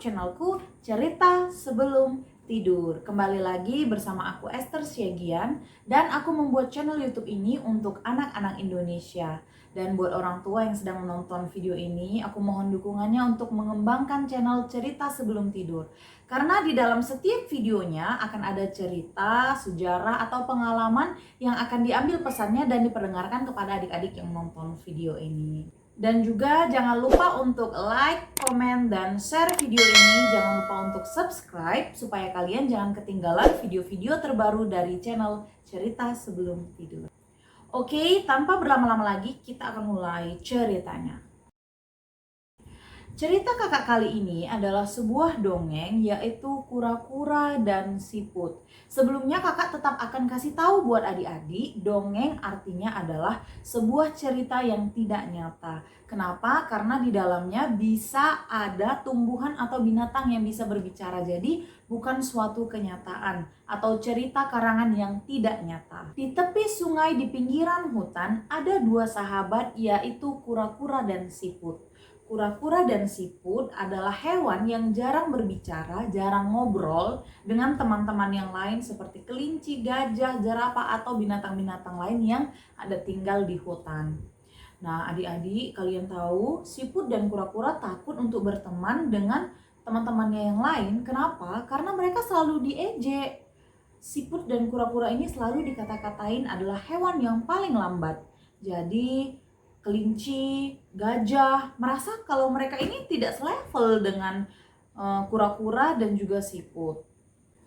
channelku Cerita Sebelum Tidur. Kembali lagi bersama aku Esther Syagian, dan aku membuat channel YouTube ini untuk anak-anak Indonesia. Dan buat orang tua yang sedang menonton video ini, aku mohon dukungannya untuk mengembangkan channel Cerita Sebelum Tidur. Karena di dalam setiap videonya akan ada cerita, sejarah, atau pengalaman yang akan diambil pesannya dan diperdengarkan kepada adik-adik yang menonton video ini. Dan juga jangan lupa untuk like, komen, dan share video ini. Jangan lupa untuk subscribe supaya kalian jangan ketinggalan video-video terbaru dari channel Cerita Sebelum Tidur. Oke, tanpa berlama-lama lagi kita akan mulai ceritanya. Cerita kakak kali ini adalah sebuah dongeng, yaitu Kura-Kura dan Siput. Sebelumnya kakak tetap akan kasih tahu buat adik-adik, dongeng artinya adalah sebuah cerita yang tidak nyata. Kenapa? Karena di dalamnya bisa ada tumbuhan atau binatang yang bisa berbicara. Jadi bukan suatu kenyataan atau cerita karangan yang tidak nyata. Di tepi sungai di pinggiran hutan ada dua sahabat, yaitu Kura-Kura dan Siput. Kura-kura dan siput adalah hewan yang jarang berbicara, jarang ngobrol dengan teman-teman yang lain seperti kelinci, gajah, jerapah, atau binatang-binatang lain yang ada tinggal di hutan. Nah, adik-adik, kalian tahu siput dan kura-kura takut untuk berteman dengan teman-temannya yang lain. Kenapa? Karena mereka selalu diejek. Siput dan kura-kura ini selalu dikata-katain adalah hewan yang paling lambat. Jadi kelinci, gajah merasa kalau mereka ini tidak selevel dengan kura-kura dan juga siput.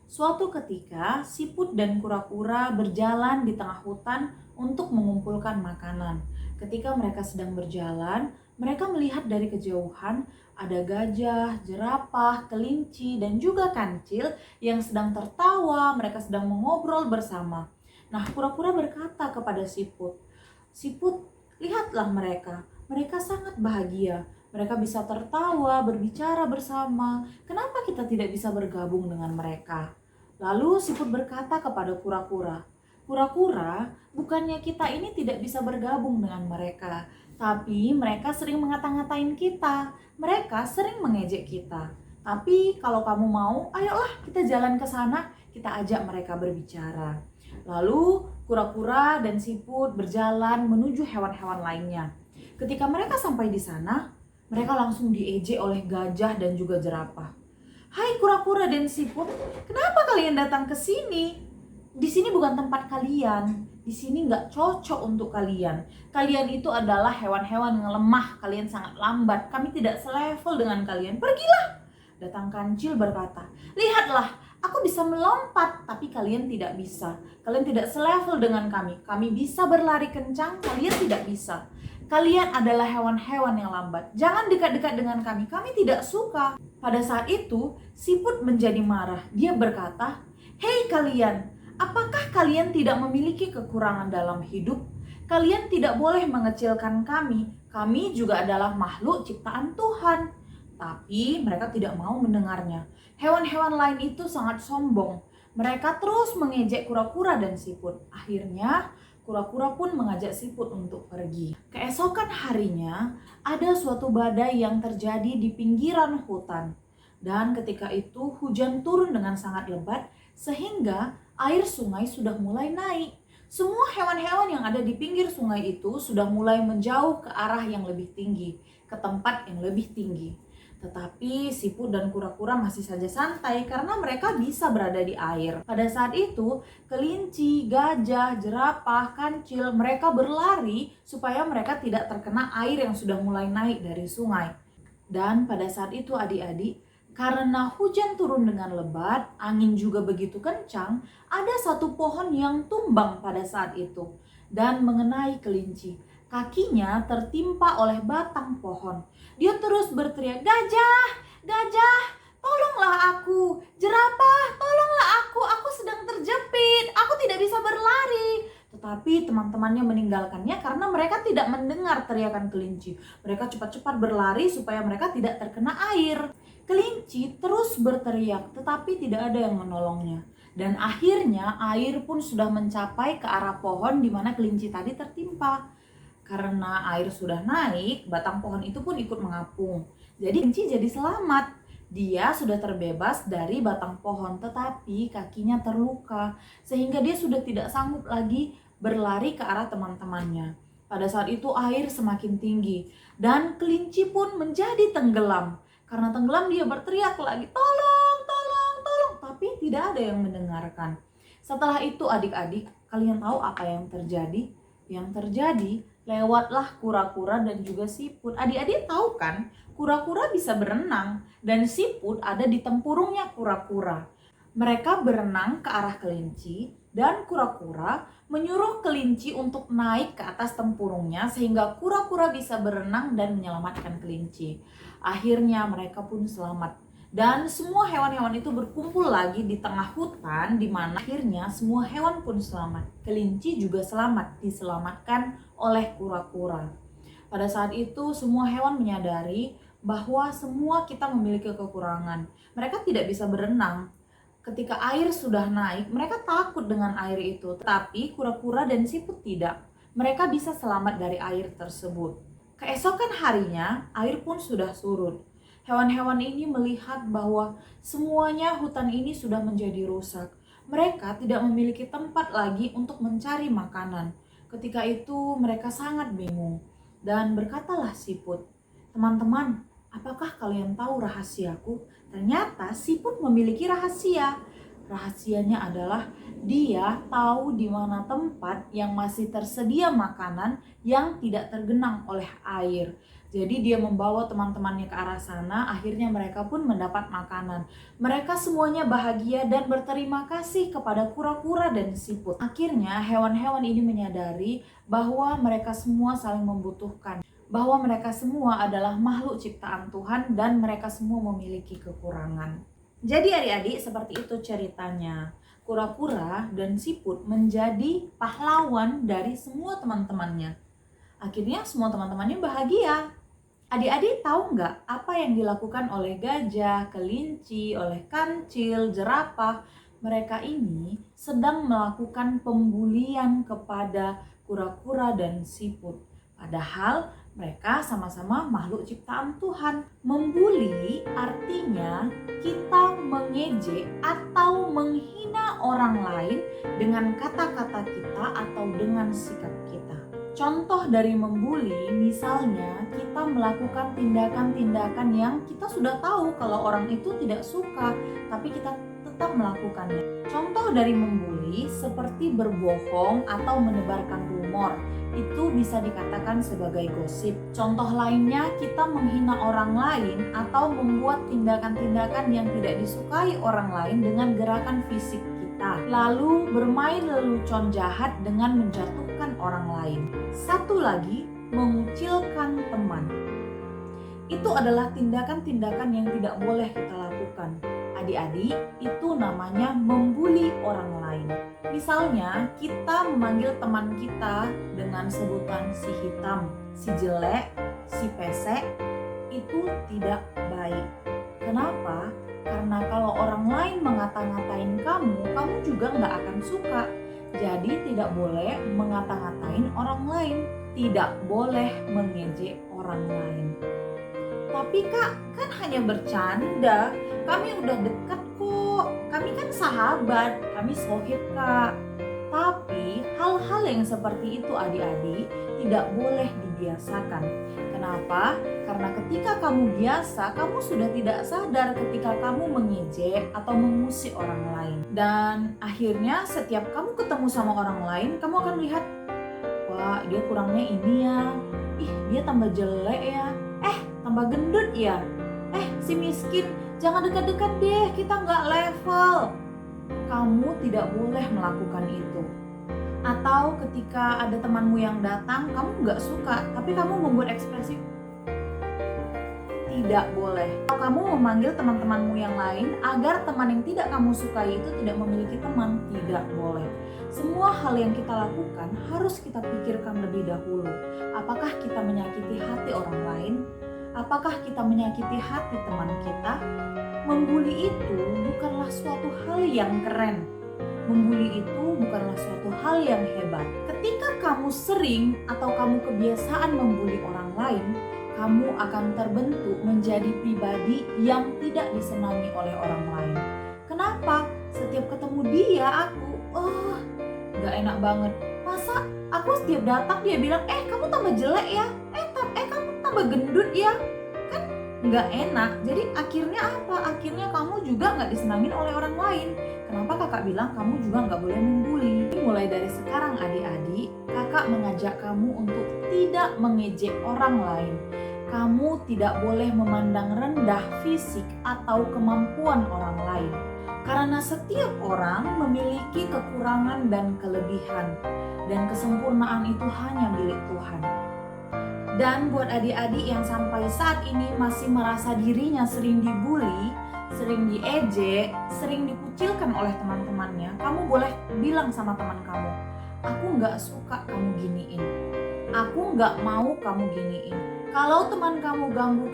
Suatu ketika, siput dan kura-kura berjalan di tengah hutan untuk mengumpulkan makanan. Ketika mereka sedang berjalan, mereka melihat dari kejauhan ada gajah, jerapah, kelinci, dan juga kancil yang sedang tertawa. Mereka sedang mengobrol bersama. Nah, kura-kura berkata kepada siput, "Siput, lihatlah mereka sangat bahagia. Mereka bisa tertawa, berbicara bersama. Kenapa kita tidak bisa bergabung dengan mereka?" Lalu siput berkata kepada kura-kura, "Kura-kura, bukannya kita ini tidak bisa bergabung dengan mereka, tapi mereka sering ngata-ngatain kita. Mereka sering mengejek kita. Tapi kalau kamu mau, ayolah kita jalan ke sana, kita ajak mereka berbicara." Lalu kura-kura dan siput berjalan menuju hewan-hewan lainnya. Ketika mereka sampai di sana, mereka langsung diejek oleh gajah dan juga jerapah. "Hai kura-kura dan siput, kenapa kalian datang ke sini? Di sini bukan tempat kalian. Di sini nggak cocok untuk kalian. Kalian itu adalah hewan-hewan yang lemah. Kalian sangat lambat. Kami tidak selevel dengan kalian. Pergilah." Datang kancil berkata, "Lihatlah, aku bisa melompat, tapi kalian tidak bisa. Kalian tidak selevel dengan kami. Kami bisa berlari kencang, kalian tidak bisa. Kalian adalah hewan-hewan yang lambat. Jangan dekat-dekat dengan kami. Kami tidak suka." Pada saat itu, siput menjadi marah. Dia berkata, "Hei kalian, apakah kalian tidak memiliki kekurangan dalam hidup? Kalian tidak boleh mengecilkan kami. Kami juga adalah makhluk ciptaan Tuhan." Tapi mereka tidak mau mendengarnya. Hewan-hewan lain itu sangat sombong. Mereka terus mengejek kura-kura dan siput. Akhirnya, kura-kura pun mengajak siput untuk pergi. Keesokan harinya, ada suatu badai yang terjadi di pinggiran hutan. Dan ketika itu, hujan turun dengan sangat lebat, sehingga air sungai sudah mulai naik. Semua hewan-hewan yang ada di pinggir sungai itu sudah mulai menjauh ke arah yang lebih tinggi, ke tempat yang lebih tinggi. Tetapi siput dan kura-kura masih saja santai karena mereka bisa berada di air. Pada saat itu, kelinci, gajah, jerapah, kancil, mereka berlari supaya mereka tidak terkena air yang sudah mulai naik dari sungai. Dan pada saat itu adik-adik, karena hujan turun dengan lebat, angin juga begitu kencang, ada satu pohon yang tumbang pada saat itu dan mengenai kelinci. Kakinya tertimpa oleh batang pohon. Dia terus berteriak, "Gajah, gajah, tolonglah aku. Jerapah, tolonglah aku sedang terjepit, aku tidak bisa berlari." Tetapi teman-temannya meninggalkannya karena mereka tidak mendengar teriakan kelinci. Mereka cepat-cepat berlari supaya mereka tidak terkena air. Kelinci terus berteriak, tetapi tidak ada yang menolongnya. Dan akhirnya air pun sudah mencapai ke arah pohon di mana kelinci tadi tertimpa. Karena air sudah naik, batang pohon itu pun ikut mengapung. Jadi kelinci jadi selamat. Dia sudah terbebas dari batang pohon, tetapi kakinya terluka, sehingga dia sudah tidak sanggup lagi berlari ke arah teman-temannya. Pada saat itu air semakin tinggi, dan kelinci pun menjadi tenggelam. Karena tenggelam dia berteriak lagi, tolong, tolong, tolong, tapi tidak ada yang mendengarkan. Setelah itu adik-adik, kalian tahu apa yang terjadi? Yang terjadi, lewatlah kura-kura dan juga siput. Adik-adik tahu kan, kura-kura bisa berenang dan siput ada di tempurungnya kura-kura. Mereka berenang ke arah kelinci dan kura-kura menyuruh kelinci untuk naik ke atas tempurungnya sehingga kura-kura bisa berenang dan menyelamatkan kelinci. Akhirnya mereka pun selamat. Dan semua hewan-hewan itu berkumpul lagi di tengah hutan, di mana akhirnya semua hewan pun selamat. Kelinci juga selamat, diselamatkan oleh kura-kura. Pada saat itu semua hewan menyadari bahwa semua kita memiliki kekurangan. Mereka tidak bisa berenang. Ketika air sudah naik, mereka takut dengan air itu. Tetapi kura-kura dan siput tidak. Mereka bisa selamat dari air tersebut. Keesokan harinya, air pun sudah surut. Hewan-hewan ini melihat bahwa semuanya hutan ini sudah menjadi rusak. Mereka tidak memiliki tempat lagi untuk mencari makanan. Ketika itu mereka sangat bingung. Dan berkatalah siput, teman-teman, apakah kalian tahu rahasiaku? Ternyata siput memiliki rahasia. Rahasianya adalah dia tahu di mana tempat yang masih tersedia makanan yang tidak tergenang oleh air. Jadi dia membawa teman-temannya ke arah sana, akhirnya mereka pun mendapat makanan. Mereka semuanya bahagia dan berterima kasih kepada kura-kura dan siput. Akhirnya hewan-hewan ini menyadari bahwa mereka semua saling membutuhkan. Bahwa mereka semua adalah makhluk ciptaan Tuhan dan mereka semua memiliki kekurangan. Jadi adik-adik seperti itu ceritanya. Kura-kura dan siput menjadi pahlawan dari semua teman-temannya. Akhirnya semua teman-temannya bahagia. Adik-adik tahu nggak apa yang dilakukan oleh gajah, kelinci, oleh kancil, jerapah? Mereka ini sedang melakukan pembulian kepada kura-kura dan siput. Padahal mereka sama-sama makhluk ciptaan Tuhan. Membuli artinya kita mengejek atau menghina orang lain dengan kata-kata kita atau dengan sikap kita. Contoh dari membuli, misalnya kita melakukan tindakan-tindakan yang kita sudah tahu kalau orang itu tidak suka, tapi kita tetap melakukannya. Contoh dari membuli seperti berbohong atau menebarkan rumor, itu bisa dikatakan sebagai gosip. Contoh lainnya, kita menghina orang lain atau membuat tindakan-tindakan yang tidak disukai orang lain dengan gerakan fisik kita. Lalu bermain lelucon jahat dengan menjatuhkan orang lain. Satu lagi, mengucilkan teman. Itu adalah tindakan-tindakan yang tidak boleh kita lakukan. Adik-adik, itu namanya membuli orang lain. Misalnya, kita memanggil teman kita dengan sebutan si hitam, si jelek, si pesek, itu tidak baik. Kenapa? Karena kalau orang lain mengata-ngatain kamu juga nggak akan suka. Jadi tidak boleh mengata-ngatain orang lain, tidak boleh mengejek orang lain. Tapi kak, kan hanya bercanda, kami udah dekat kok, kami kan sahabat, kami sohib kak. Tapi hal-hal yang seperti itu adik-adik tidak boleh dibiasakan. Kenapa? Karena ketika kamu biasa, kamu sudah tidak sadar ketika kamu mengejek atau mengusik orang lain. Dan akhirnya setiap kamu ketemu sama orang lain, kamu akan lihat, wah dia kurangnya ini ya, ih dia tambah jelek ya, tambah gendut ya, si miskin, jangan dekat-dekat deh, kita nggak level. Kamu tidak boleh melakukan itu. Atau ketika ada temanmu yang datang, kamu nggak suka, tapi kamu membuat ekspresi, tidak boleh. Kalau kamu memanggil teman-temanmu yang lain agar teman yang tidak kamu sukai itu tidak memiliki teman, tidak boleh. Semua hal yang kita lakukan harus kita pikirkan lebih dahulu. Apakah kita menyakiti hati orang lain? Apakah kita menyakiti hati teman kita? Membuli itu bukanlah suatu hal yang keren. Membuli itu bukanlah suatu hal yang hebat. Ketika kamu sering atau kamu kebiasaan membuli orang lain, kamu akan terbentuk menjadi pribadi yang tidak disenangi oleh orang lain. Kenapa? Setiap ketemu dia aku, gak enak banget. Masa aku setiap datang dia bilang, kamu tambah jelek ya, kamu tambah gendut ya, kan gak enak. Jadi akhirnya apa? Akhirnya kamu juga gak disenangin oleh orang lain. Kenapa kakak bilang kamu juga gak boleh membuli? Mulai dari sekarang adik-adik, kakak mengajak kamu untuk tidak mengejek orang lain. Kamu tidak boleh memandang rendah fisik atau kemampuan orang lain. Karena setiap orang memiliki kekurangan dan kelebihan, dan kesempurnaan itu hanya milik Tuhan. Dan buat adik-adik yang sampai saat ini masih merasa dirinya sering dibully, sering diejek, sering dikucilkan oleh teman-temannya, kamu boleh bilang sama teman kamu, aku gak suka kamu giniin, aku gak mau kamu giniin. Kalau teman kamu ganggu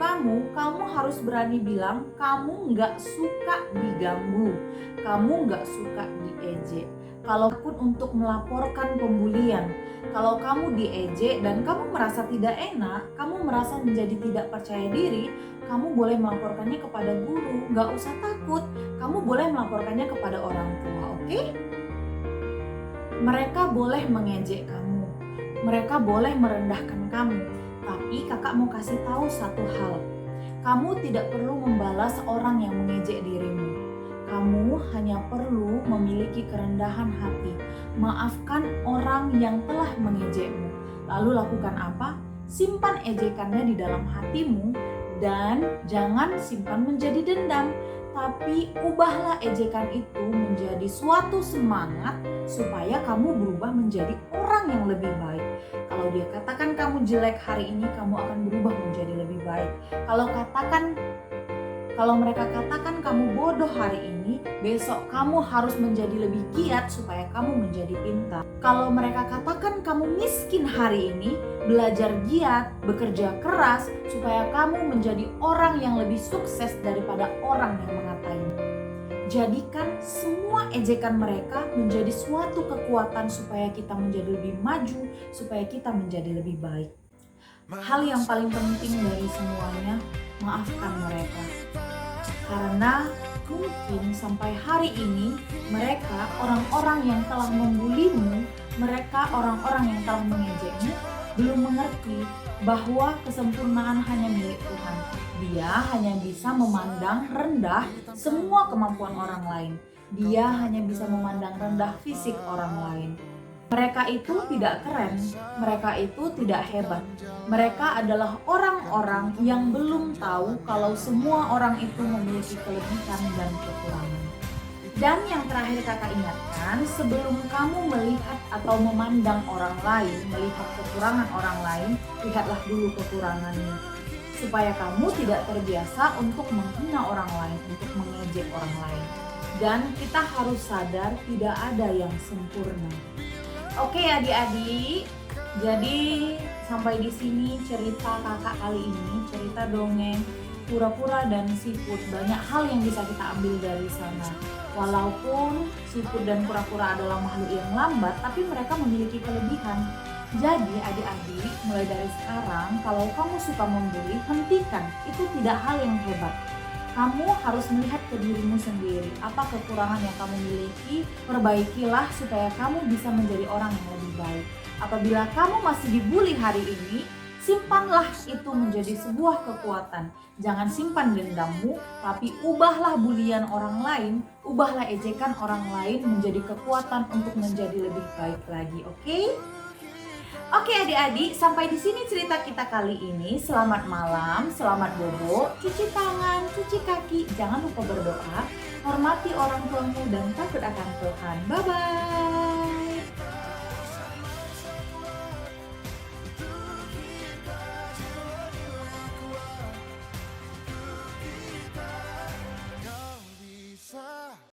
kamu harus berani bilang kamu gak suka diganggu, kamu gak suka diejek. Kalau takut untuk melaporkan pembulian, kalau kamu diejek dan kamu merasa tidak enak, kamu merasa menjadi tidak percaya diri, kamu boleh melaporkannya kepada guru, gak usah takut, kamu boleh melaporkannya kepada orang tua, oke? Mereka boleh mengejek kamu, mereka boleh merendahkan kamu. Tapi kakak mau kasih tahu satu hal. Kamu tidak perlu membalas orang yang mengejek dirimu. Kamu hanya perlu memiliki kerendahan hati. Maafkan orang yang telah mengejekmu. Lalu lakukan apa? Simpan ejekannya di dalam hatimu dan jangan simpan menjadi dendam. Tapi ubahlah ejekan itu menjadi suatu semangat supaya kamu berubah menjadi orang yang lebih baik. Kalau dia katakan kamu jelek hari ini, kamu akan berubah menjadi lebih baik. Kalau mereka katakan kamu bodoh hari ini, besok kamu harus menjadi lebih giat supaya kamu menjadi pintar. Kalau mereka katakan kamu miskin hari ini, belajar giat, bekerja keras supaya kamu menjadi orang yang lebih sukses daripada orang yang mengataimu. Jadikan semua ejekan mereka menjadi suatu kekuatan supaya kita menjadi lebih maju, supaya kita menjadi lebih baik. Hal yang paling penting dari semuanya, maafkan mereka. Karena mungkin sampai hari ini mereka orang-orang yang telah membulimu, mereka orang-orang yang telah mengejekmu belum mengerti bahwa kesempurnaan hanya milik Tuhan. Dia hanya bisa memandang rendah semua kemampuan orang lain. Dia hanya bisa memandang rendah fisik orang lain. Mereka itu tidak keren, mereka itu tidak hebat. Mereka adalah orang-orang yang belum tahu kalau semua orang itu memiliki kelebihan dan kekurangan. Dan yang terakhir kakak ingatkan, sebelum kamu melihat atau memandang orang lain, melihat kekurangan orang lain, lihatlah dulu kekurangannya. Supaya kamu tidak terbiasa untuk menghina orang lain, untuk mengejek orang lain. Dan kita harus sadar tidak ada yang sempurna. Oke adik-adik, jadi sampai di sini cerita kakak kali ini, cerita dongeng kura-kura dan siput. Banyak hal yang bisa kita ambil dari sana. Walaupun siput dan kura-kura adalah makhluk yang lambat, tapi mereka memiliki kelebihan. Jadi adik-adik, mulai dari sekarang kalau kamu suka membuli, hentikan. Itu tidak hal yang hebat. Kamu harus melihat ke dirimu sendiri. Apa kekurangan yang kamu miliki, perbaikilah supaya kamu bisa menjadi orang yang lebih baik. Apabila kamu masih dibully hari ini, simpanlah itu menjadi sebuah kekuatan. Jangan simpan dendammu, tapi ubahlah bulian orang lain, ubahlah ejekan orang lain menjadi kekuatan untuk menjadi lebih baik lagi, oke? Oke adik-adik, sampai di sini cerita kita kali ini. Selamat malam, selamat bobo, cuci tangan, cuci kaki, jangan lupa berdoa, hormati orang tuamu dan takut akan Tuhan. Bye-bye.